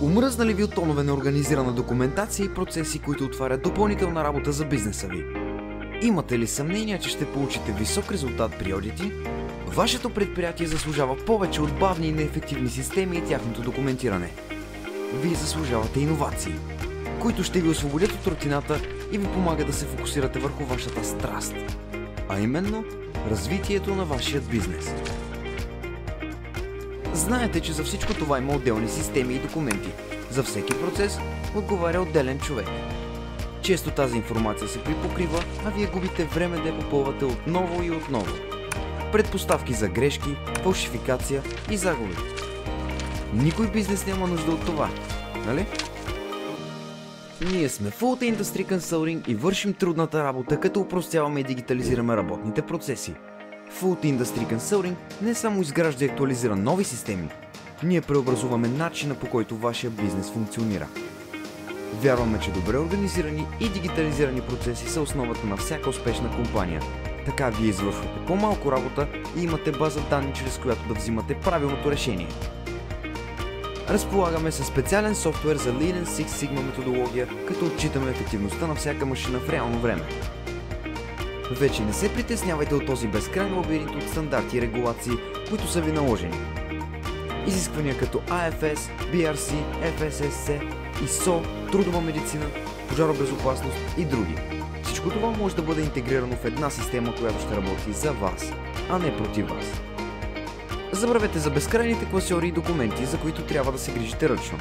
Омръзнали ви от тонове на организирана документация и процеси, които отварят допълнителна работа за бизнеса ви? Имате ли съмнение, че ще получите висок резултат при одити? Вашето предприятие заслужава повече от бавни и неефективни системи и тяхното документиране. Вие заслужавате иновации, които ще ви освободят от рутината и ви помагат да се фокусирате върху вашата страст, а именно развитието на вашия бизнес. Знаете, че за всичко това има отделни системи и документи. За всеки процес отговаря отделен човек. Често тази информация се припокрива, а вие губите време да я попълвате отново и отново. Предпоставки за грешки, фалшификация и загуби. Никой бизнес няма нужда от това, нали? Ние сме Full Industry Consulting и вършим трудната работа, като упростяваме и дигитализираме работните процеси. Full Industry Consulting не само изгражда и актуализира нови системи, ние преобразуваме начина, по който вашия бизнес функционира. Вярваме, че добре организирани и дигитализирани процеси са основата на всяка успешна компания. Така вие извършвате по-малко работа и имате база данни, чрез която да взимате правилното решение. Разполагаме със специален софтуер за Lean Six Sigma методология, като отчитаме ефективността на всяка машина в реално време. Вече не се притеснявайте от този безкрайен лабиринт от стандарти и регулации, които са ви наложени. Изисквания като AFS, BRC, FSSC, ISO, трудова медицина, пожаробезопасност и други. Всичко това може да бъде интегрирано в една система, която ще работи за вас, а не против вас. Забравете за безкрайните класьори и документи, за които трябва да се грижите ръчно.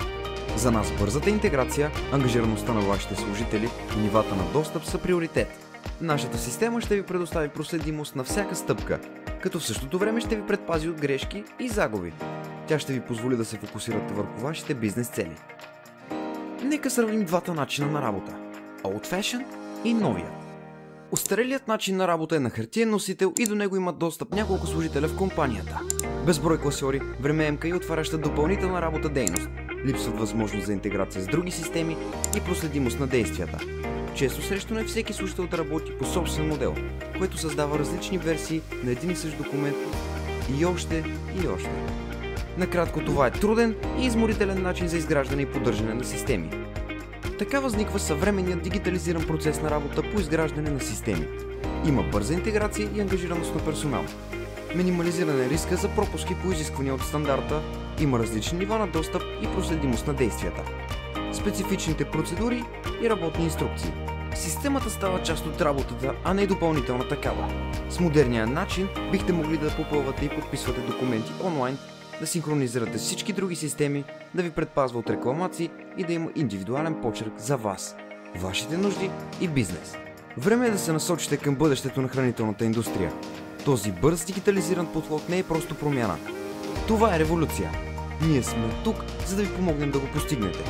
За нас бързата интеграция, ангажираността на вашите служители и нивата на достъп са приоритет. Нашата система ще ви предостави проследимост на всяка стъпка, като в същото време ще ви предпази от грешки и загуби. Тя ще ви позволи да се фокусирате върху вашите бизнес цели. Нека сравним двата начина на работа – Old Fashion и новия. Остарелият начин на работа е на хартиен носител и до него имат достъп няколко служителя в компанията. Безброй класьори, времеемка и отваряща допълнителна работа дейност. Липсват възможност за интеграция с други системи и проследимост на действията. Често срещу не всеки служител да работи по собствен модел, което създава различни версии на един и същ документ и още и още. Накратко, това е труден и изморителен начин за изграждане и поддържане на системи. Така възниква съвременният дигитализиран процес на работа по изграждане на системи. Има бърза интеграция и ангажираност на персонал. Минимализиране риска за пропуски по изисквания от стандарта, има различни нива на достъп и проследимост на действията. Специфичните процедури и работни инструкции. Системата става част от работата, а не допълнителна такава. С модерния начин бихте могли да попълвате и подписвате документи онлайн, да синхронизирате всички други системи, да ви предпазва от рекламации и да има индивидуален почерк за вас, вашите нужди и бизнес. Време е да се насочите към бъдещето на хранителната индустрия. Този бърз дигитализиран подход не е просто промяна. Това е революция. Ние сме тук, за да ви помогнем да го постигнете.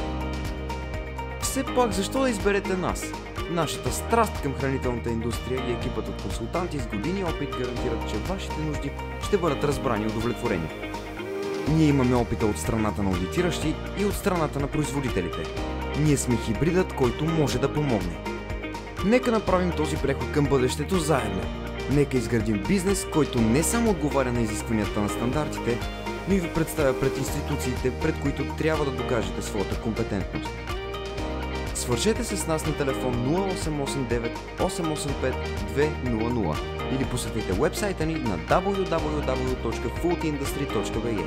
Все пак, защо да изберете нас? Нашата страст към хранителната индустрия и екипът от консултанти с години опит гарантират, че вашите нужди ще бъдат разбрани и удовлетворени. Ние имаме опита от страната на аудитиращи и от страната на производителите. Ние сме хибридът, който може да помогне. Нека направим този преход към бъдещето заедно. Нека изградим бизнес, който не само отговаря на изискванията на стандартите, но и ви представя пред институциите, пред които трябва да докажете своята компетентност. Свържете се с нас на телефон 0889 885 200 или посетете уебсайта ни на www.fullindustry.bg.